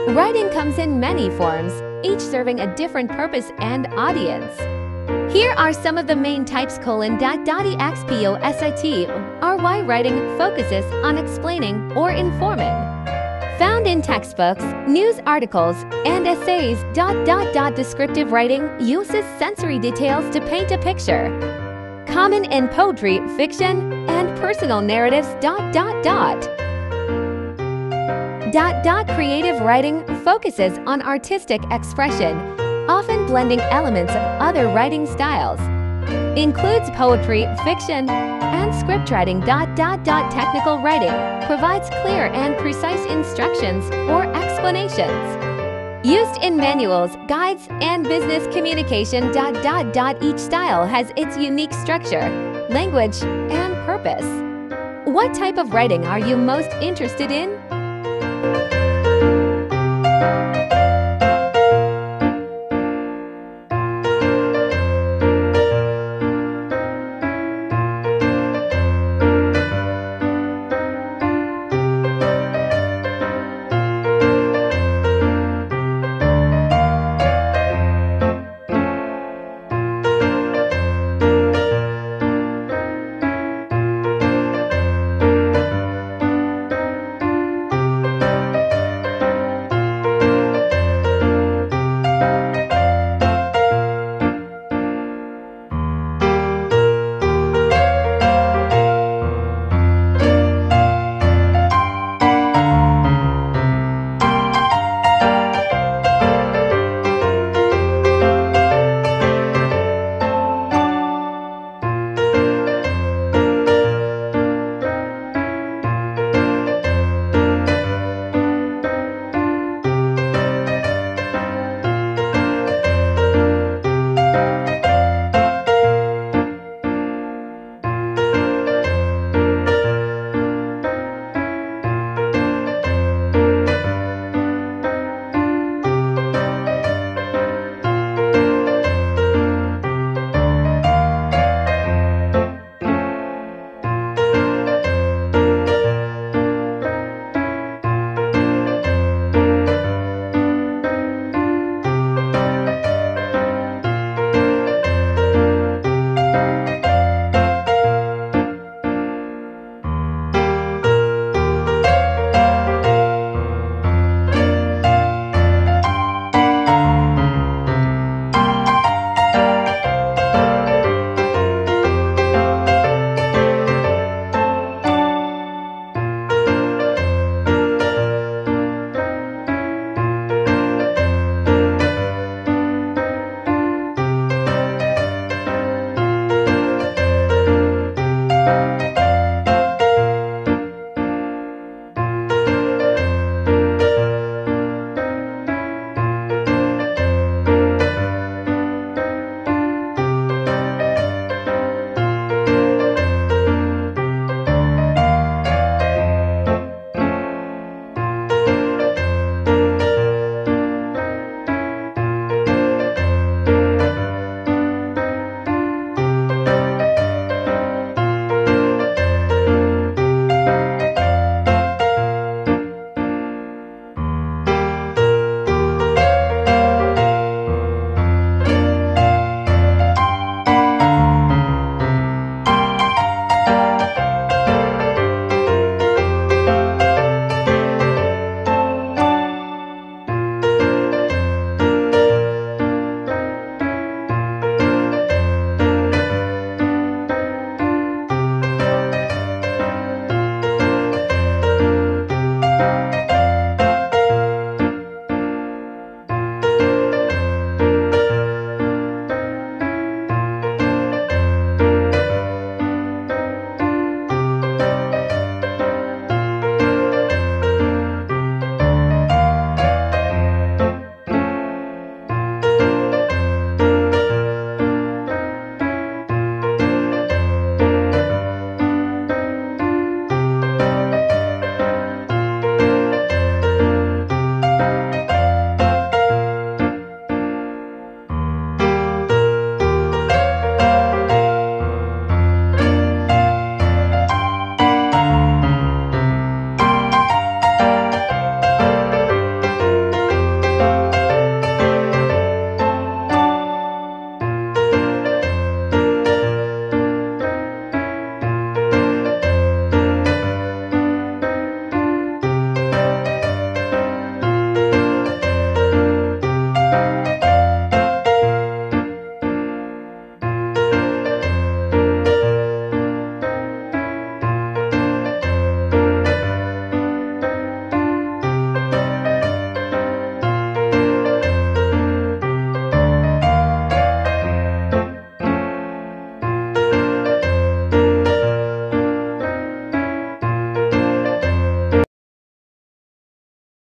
Writing comes in many forms, each serving a different purpose and audience. Here are some of the main types: .exposite are why writing focuses on explaining or informing. Found in textbooks, news articles, and essays. Descriptive writing uses sensory details to paint a picture. Common in poetry, fiction, and personal narratives. Creative writing focuses on artistic expression, often blending elements of other writing styles. Includes poetry, fiction, and script writing. Technical writing provides clear and precise instructions or explanations. Used in manuals, guides, and business communication. Each style has its unique structure, language, and purpose. What type of writing are you most interested in?